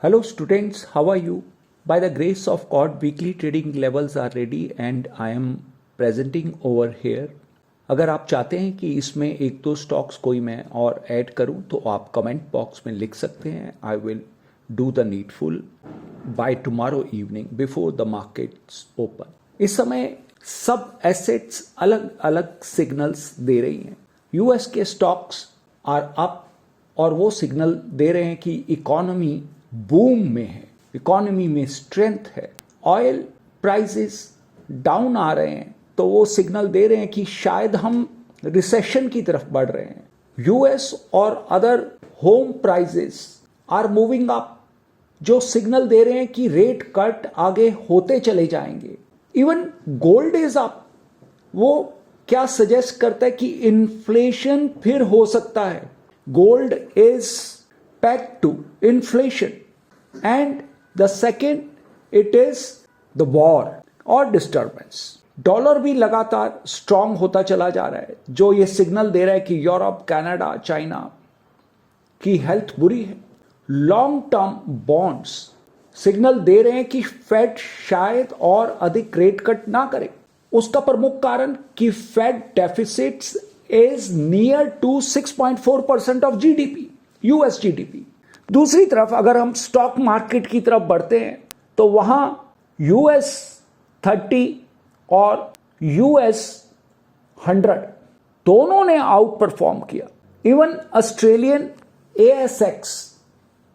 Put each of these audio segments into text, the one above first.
Hello students, how are you? By the grace of God, weekly trading levels are ready and I am presenting over here. अगर आप चाहते हैं कि इसमें एक दो स्टॉक्स कोई मैं और ऐड करूं तो आप कमेंट बॉक्स में लिख सकते हैं. I will do the needful by tomorrow evening before the markets open. इस समय सब एसेट्स अलग अलग सिग्नल्स दे रही हैं. यूएस के स्टॉक्स आर अप और वो सिग्नल दे रहे हैं कि इकोनॉमी बूम में है, इकोनॉमी में स्ट्रेंथ है. ऑयल प्राइसेस डाउन आ रहे हैं तो वो सिग्नल दे रहे हैं कि शायद हम रिसेशन की तरफ बढ़ रहे हैं. यूएस और other home prices are moving up जो सिग्नल दे रहे हैं कि रेट कट आगे होते चले जाएंगे. Even gold is up. वो क्या सजेस्ट करता है कि इन्फ्लेशन फिर हो सकता है. Gold is pegged to inflation, and the second it is the war or disturbance. Dollar भी लगातार स्ट्रांग होता चला जा रहा है जो ये सिग्नल दे रहा है कि यूरोप, कनाडा, चाइना की हेल्थ बुरी है. लॉन्ग टर्म बॉन्ड्स सिग्नल दे रहे हैं कि फेड शायद और अधिक रेट कट ना करे. उसका प्रमुख कारण कि Fed deficits is near to 6.4% of GDP, US GDP. दूसरी तरफ अगर हम स्टॉक मार्केट की तरफ बढ़ते हैं तो वहां यूएस 30 और यूएस 100 दोनों ने आउट परफॉर्म किया. Even Australian ASX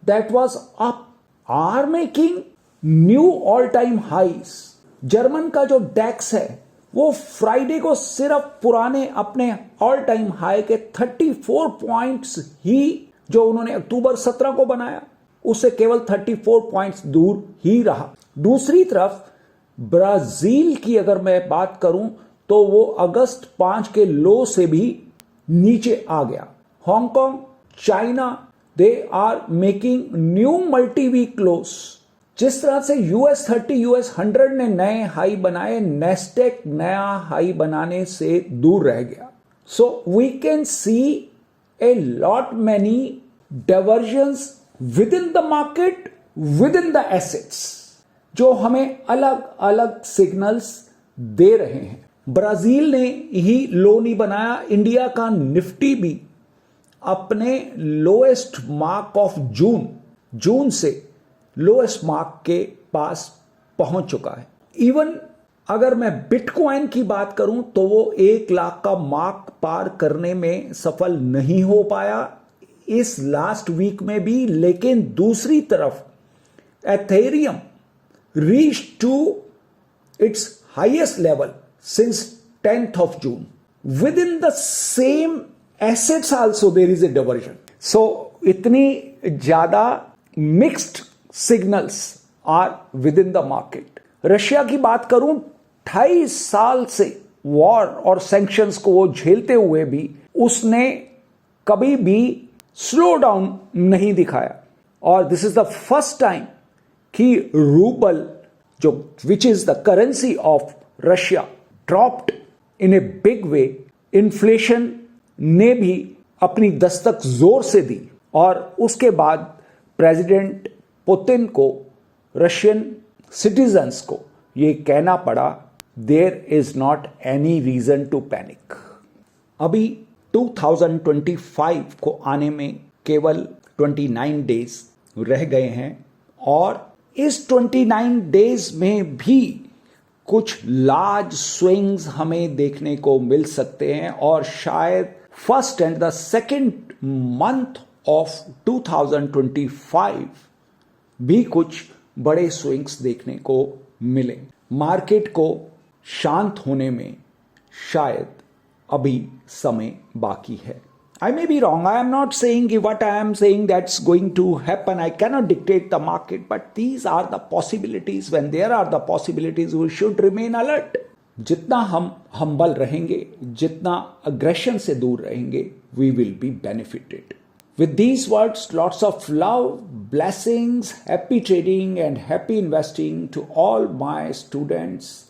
that was up are making new all time highs. German का जो डैक्स है वो फ्राइडे को सिर्फ पुराने अपने ऑल टाइम हाई के 34 पॉइंट्स ही जो उन्होंने अक्टूबर 17 को बनाया उससे केवल 34 पॉइंट्स दूर ही रहा. दूसरी तरफ ब्राजील की अगर मैं बात करूं तो वो अगस्त 5 के लो से भी नीचे आ गया. Hong Kong, China they are making new multi week lows. जिस तरह से यूएस 30, यूएस 100 ने नए हाई बनाए, नेस्डेक नया हाई बनाने से दूर रह गया. So we can see a lot many diversions within the market, within the assets, जो हमें अलग अलग सिग्नल्स दे रहे हैं. ब्राजील ने ही लो नहीं बनाया. इंडिया का निफ्टी भी अपने लोएस्ट मार्क ऑफ जून से लोएस्ट मार्क के पास पहुंच चुका है. इवन अगर मैं बिटकॉइन की बात करूं तो वो 1 लाख का मार्क पार करने में सफल नहीं हो पाया इस लास्ट वीक में भी. लेकिन दूसरी तरफ Ethereum reach to its highest level since 10th of June. Within the same assets also there is a diversion. So इतनी ज्यादा mixed signals are with in the market. Russia की बात करूं 28 साल से वॉर और सैंक्शंस को वो झेलते हुए भी उसने कभी भी स्लो डाउन नहीं दिखाया. और this is the first time कि रूबल जो which is the currency of Russia dropped in a big way. Inflation ने भी अपनी दस्तक जोर से दी और उसके बाद प्रेसिडेंट पुतिन को रशियन सिटीजन्स को ये कहना पड़ा there is not any reason to panic. अभी 2025 को आने में केवल 29 डेज रह गए हैं और इस 29 डेज में भी कुछ लार्ज स्विंग्स हमें देखने को मिल सकते हैं और शायद first and the second month of 2025 भी कुछ बड़े स्विंग्स देखने को मिले. मार्केट को शांत होने में शायद अभी समय बाकी है. I may be wrong. I am not saying what I am saying that's going to happen. I cannot dictate the market, but these are the possibilities. When there are the possibilities, we should remain alert. जितना हम humble रहेंगे, जितना aggression से दूर रहेंगे, we will be benefited. With these words, lots of love, blessings, happy trading and happy investing to all my students.